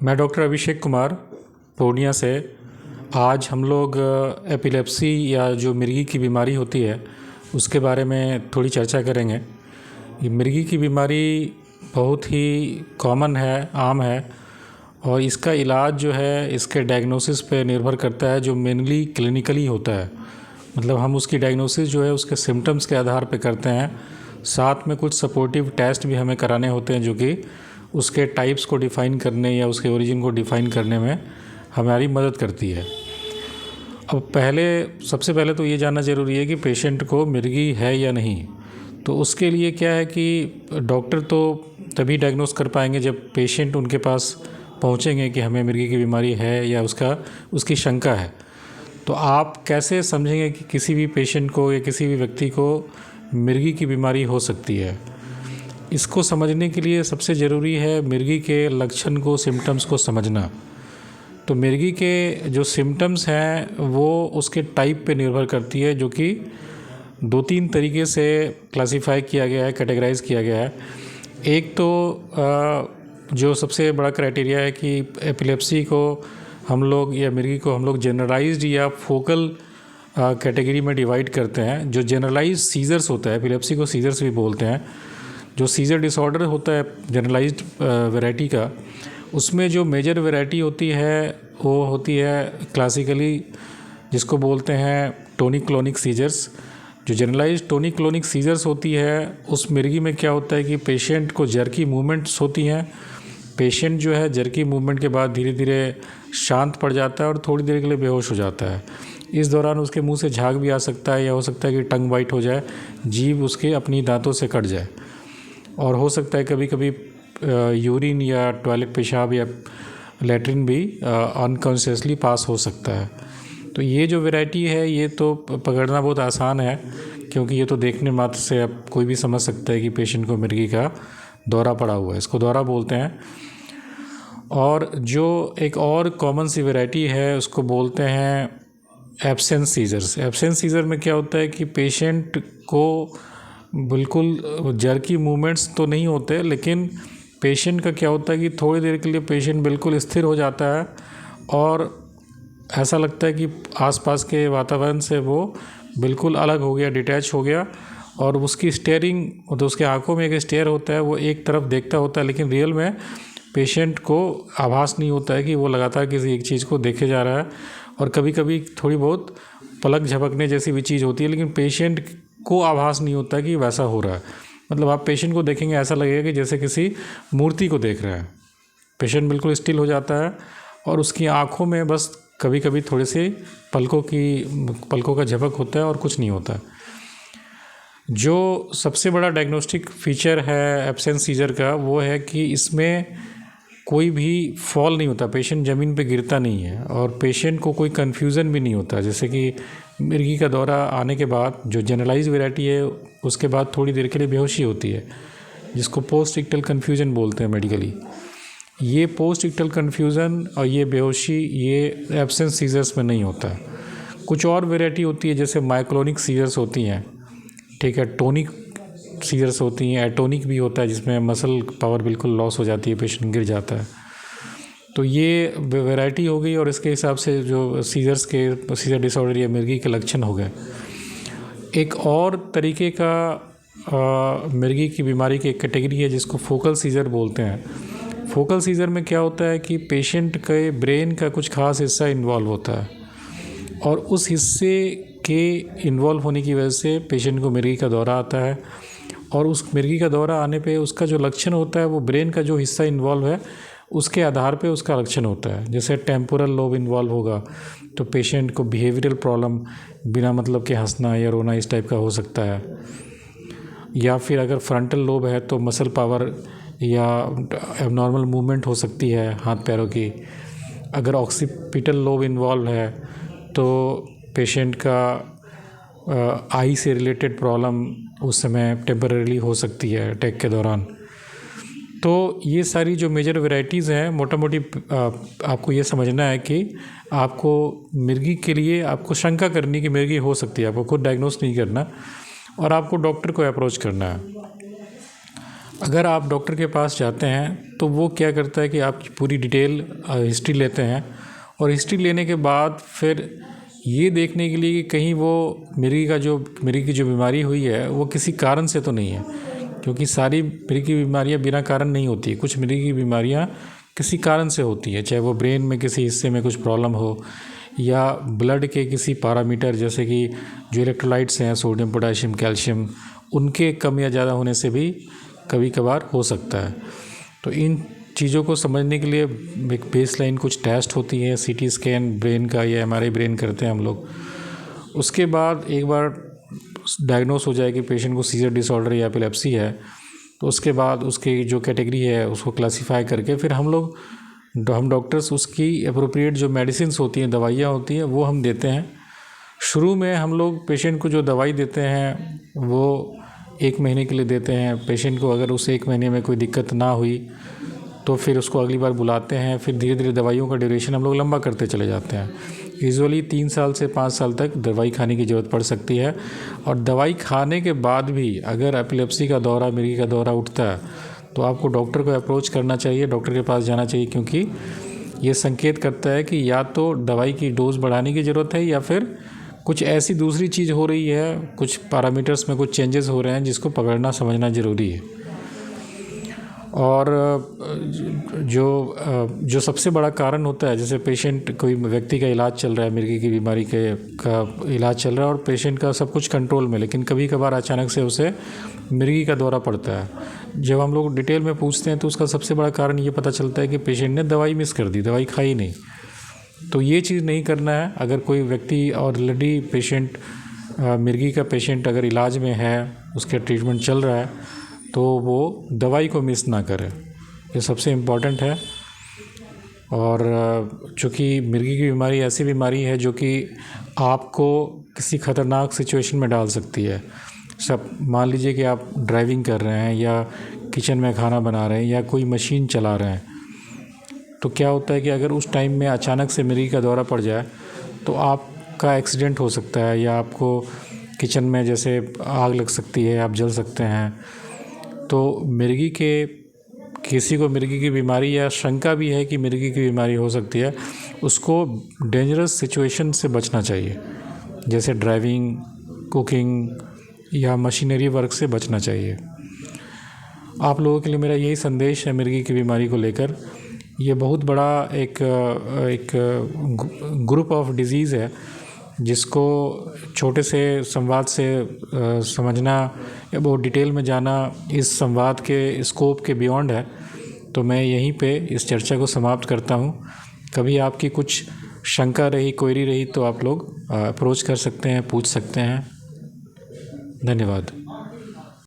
मैं डॉक्टर अभिषेक कुमार पूर्णिया से। आज हम लोग एपिलेप्सी या जो मिर्गी की बीमारी होती है उसके बारे में थोड़ी चर्चा करेंगे। ये मिर्गी की बीमारी बहुत ही कॉमन है, आम है, और इसका इलाज जो है इसके डायग्नोसिस पे निर्भर करता है, जो मेनली क्लिनिकली होता है। मतलब हम उसकी डायग्नोसिस जो है उसके सिम्टम्स के आधार पे करते हैं। साथ में कुछ सपोर्टिव टेस्ट भी हमें कराने होते हैं जो कि उसके टाइप्स को डिफ़ाइन करने या उसके ओरिजिन को डिफ़ाइन करने में हमारी मदद करती है। अब सबसे पहले तो ये जानना ज़रूरी है कि पेशेंट को मिर्गी है या नहीं। तो उसके लिए क्या है कि डॉक्टर तो तभी डायग्नोस कर पाएंगे जब पेशेंट उनके पास पहुंचेंगे कि हमें मिर्गी की बीमारी है या उसकी शंका है। तो आप कैसे समझेंगे कि किसी भी पेशेंट को या किसी भी व्यक्ति को मिर्गी की बीमारी हो सकती है? इसको समझने के लिए सबसे ज़रूरी है मिर्गी के लक्षण को, सिम्टम्स को समझना। तो मिर्गी के जो सिम्टम्स हैं वो उसके टाइप पे निर्भर करती है, जो कि 2-3 तरीके से क्लासिफाई किया गया है, कैटेगराइज किया गया है। एक तो जो सबसे बड़ा क्राइटेरिया है कि एपिलेप्सी को हम लोग या मिर्गी को हम लोग जनरलाइज्ड या फोकल कैटेगरी में डिवाइड करते हैं। जो जनरलाइज्ड सीजर्स होता है, एपिलेप्सी को सीजर्स भी बोलते हैं, जो सीजर डिसऑर्डर होता है जनरलाइज्ड वैरायटी का, उसमें जो मेजर वैरायटी होती है वो होती है क्लासिकली जिसको बोलते हैं टोनिक क्लोनिक सीजर्स। जो जनरलाइज्ड टोनिक क्लोनिक सीजर्स होती है उस मिर्गी में क्या होता है कि पेशेंट को जर्की मूवमेंट्स होती हैं। पेशेंट जो है जर्की मूवमेंट के बाद धीरे धीरे शांत पड़ जाता है और थोड़ी देर के लिए बेहोश हो जाता है। इस दौरान उसके मुंह से झाग भी आ सकता है या हो सकता है कि टंग बाइट हो जाए, जीभ उसके अपनी दांतों से कट जाए, और हो सकता है कभी कभी यूरिन या टॉयलेट पेशाब या लेटरिन भी अनकॉन्शियसली पास हो सकता है। तो ये जो वैरायटी है ये तो पकड़ना बहुत आसान है, क्योंकि ये तो देखने मात्र से अब कोई भी समझ सकता है कि पेशेंट को मिर्गी का दौरा पड़ा हुआ है। इसको दौरा बोलते हैं। और जो एक और कॉमन सी वैरायटी है उसको बोलते हैं एब्सेंस सीजर्स। एब्सेंस सीजर में क्या होता है कि पेशेंट को बिल्कुल जर्की मूवमेंट्स तो नहीं होते, लेकिन पेशेंट का क्या होता है कि थोड़ी देर के लिए पेशेंट बिल्कुल स्थिर हो जाता है और ऐसा लगता है कि आसपास के वातावरण से वो बिल्कुल अलग हो गया, डिटैच हो गया, और उसकी स्टेयरिंग, तो उसके आंखों में एक स्टेयर होता है, वो एक तरफ देखता होता है, लेकिन रियल में पेशेंट को आभास नहीं होता है कि वो लगातार किसी एक चीज़ को देखे जा रहा है। और कभी कभी थोड़ी बहुत पलक झपकने जैसी भी चीज़ होती है, लेकिन पेशेंट को आभास नहीं होता कि वैसा हो रहा है। मतलब आप पेशेंट को देखेंगे ऐसा लगेगा कि जैसे किसी मूर्ति को देख रहे हैं। पेशेंट बिल्कुल स्टिल हो जाता है और उसकी आंखों में बस कभी कभी थोड़े से पलकों का झपक होता है और कुछ नहीं होता। जो सबसे बड़ा डायग्नोस्टिक फीचर है एब्सेंस सीजर का वो है कि इसमें कोई भी फॉल नहीं होता, पेशेंट ज़मीन पे गिरता नहीं है, और पेशेंट को कोई कन्फ्यूज़न भी नहीं होता। जैसे कि मिर्गी का दौरा आने के बाद जो जनरलाइज वैरायटी है उसके बाद थोड़ी देर के लिए बेहोशी होती है, जिसको पोस्ट इक्टल कन्फ्यूज़न बोलते हैं मेडिकली। ये पोस्ट इक्टल कन्फ्यूज़न और ये बेहोशी ये एब्सेंस सीजर्स में नहीं होता। कुछ और वैरायटी होती है जैसे माइक्लोनिक सीजर्स होती हैं, ठीक है, टोनिक सीजर्स होती हैं, एटोनिक भी होता है जिसमें मसल पावर बिल्कुल लॉस हो जाती है, पेशेंट गिर जाता है। तो ये वैरायटी हो गई, और इसके हिसाब से जो सीजर डिसऑर्डर या मिर्गी के लक्षण हो गए। एक और तरीके का मिर्गी की बीमारी की एक कैटेगरी है जिसको फोकल सीजर बोलते हैं। फोकल सीजर में क्या होता है कि पेशेंट के ब्रेन का कुछ खास हिस्सा इन्वॉल्व होता है, और उस हिस्से के इन्वॉल्व होने की वजह से पेशेंट को मिर्गी का दौरा आता है। और उस मिर्गी का दौरा आने पे उसका जो लक्षण होता है वो ब्रेन का जो हिस्सा इन्वॉल्व है उसके आधार पे उसका लक्षण होता है। जैसे टेम्पोरल लोब इन्वॉल्व होगा तो पेशेंट को बिहेवियरल प्रॉब्लम, बिना मतलब के हंसना या रोना, इस टाइप का हो सकता है। या फिर अगर फ्रंटल लोब है तो मसल पावर या एबनॉर्मल मूवमेंट हो सकती है हाथ पैरों की। अगर ऑक्सीपिटल लोब इन्वॉल्व है तो पेशेंट का आई से रिलेटेड प्रॉब्लम उस समय टेम्परेरी हो सकती है अटैक के दौरान। तो ये सारी जो मेजर वैरायटीज़ हैं, मोटा मोटी आपको ये समझना है कि आपको मिर्गी के लिए आपको शंका करनी कि मिर्गी हो सकती है, आपको खुद डायग्नोस नहीं करना और आपको डॉक्टर को अप्रोच करना है। अगर आप डॉक्टर के पास जाते हैं तो वो क्या करता है कि आपकी पूरी डिटेल हिस्ट्री लेते हैं, और हिस्ट्री लेने के बाद फिर ये देखने के लिए कि कहीं वो मिर्गी की जो बीमारी हुई है वो किसी कारण से तो नहीं है, क्योंकि सारी मिर्गी की बीमारियां बिना कारण नहीं होती। कुछ मिर्गी की बीमारियां किसी कारण से होती है, चाहे वो ब्रेन में किसी हिस्से में कुछ प्रॉब्लम हो या ब्लड के किसी पैरामीटर, जैसे कि जो इलेक्ट्रोलाइट्स हैं सोडियम पोटेशियम कैल्शियम, उनके कम या ज़्यादा होने से भी कभी कभार हो सकता है। तो इन चीज़ों को समझने के लिए एक बेसलाइन कुछ टेस्ट होती है, सीटी स्कैन ब्रेन का या एमआरआई ब्रेन करते हैं हम लोग। उसके बाद एक बार डायग्नोस हो जाए कि पेशेंट को सीजर डिसऑर्डर या एपिलेप्सी है, तो उसके बाद उसकी जो कैटेगरी है उसको क्लासीफाई करके फिर हम डॉक्टर्स उसकी अप्रोप्रिएट जो मेडिसिन्स होती हैं, दवाइयाँ होती हैं, वो हम देते हैं। शुरू में हम लोग पेशेंट को जो दवाई देते हैं वो 1 महीने के लिए देते हैं। पेशेंट को अगर उस 1 महीने में कोई दिक्कत ना हुई तो फिर उसको अगली बार बुलाते हैं, फिर धीरे धीरे दवाइयों का ड्यूरेशन हम लोग लंबा करते चले जाते हैं। यूजुअली 3 साल से 5 साल तक दवाई खाने की ज़रूरत पड़ सकती है, और दवाई खाने के बाद भी अगर एपिलेप्सी का दौरा, मिर्गी का दौरा उठता है तो आपको डॉक्टर को अप्रोच करना चाहिए, डॉक्टर के पास जाना चाहिए, क्योंकि ये संकेत करता है कि या तो दवाई की डोज़ बढ़ाने की ज़रूरत है या फिर कुछ ऐसी दूसरी चीज़ हो रही है, कुछ पैरामीटर्स में कुछ चेंजेस हो रहे हैं जिसको पकड़ना समझना ज़रूरी है। और जो सबसे बड़ा कारण होता है, जैसे पेशेंट, कोई व्यक्ति का इलाज चल रहा है, मिर्गी की बीमारी का इलाज चल रहा है और पेशेंट का सब कुछ कंट्रोल में, लेकिन कभी कभार अचानक से उसे मिर्गी का दौरा पड़ता है। जब हम लोग डिटेल में पूछते हैं तो उसका सबसे बड़ा कारण ये पता चलता है कि पेशेंट ने दवाई मिस कर दी, दवाई खाई नहीं। तो ये चीज़ नहीं करना है। अगर कोई व्यक्ति ऑलरेडी पेशेंट मिर्गी का पेशेंट अगर इलाज में है, उसका ट्रीटमेंट चल रहा है, तो वो दवाई को मिस ना करे, ये सबसे इम्पॉर्टेंट है। और चूँकि मिर्गी की बीमारी ऐसी बीमारी है जो कि आपको किसी ख़तरनाक सिचुएशन में डाल सकती है। सब मान लीजिए कि आप ड्राइविंग कर रहे हैं या किचन में खाना बना रहे हैं या कोई मशीन चला रहे हैं, तो क्या होता है कि अगर उस टाइम में अचानक से मिर्गी का दौरा पड़ जाए तो आपका एक्सीडेंट हो सकता है, या आपको किचन में जैसे आग लग सकती है, आप जल सकते हैं। तो किसी को मिर्गी की बीमारी या शंका भी है कि मिर्गी की बीमारी हो सकती है, उसको डेंजरस सिचुएशन से बचना चाहिए, जैसे ड्राइविंग, कुकिंग या मशीनरी वर्क से बचना चाहिए। आप लोगों के लिए मेरा यही संदेश है मिर्गी की बीमारी को लेकर। ये बहुत बड़ा एक ग्रुप ऑफ डिजीज़ है जिसको छोटे से संवाद से समझना या बहुत डिटेल में जाना इस संवाद के स्कोप के बियॉन्ड है। तो मैं यहीं पे इस चर्चा को समाप्त करता हूँ। कभी आपकी कुछ शंका रही, क्वेरी रही, तो आप लोग अप्रोच कर सकते हैं, पूछ सकते हैं। धन्यवाद।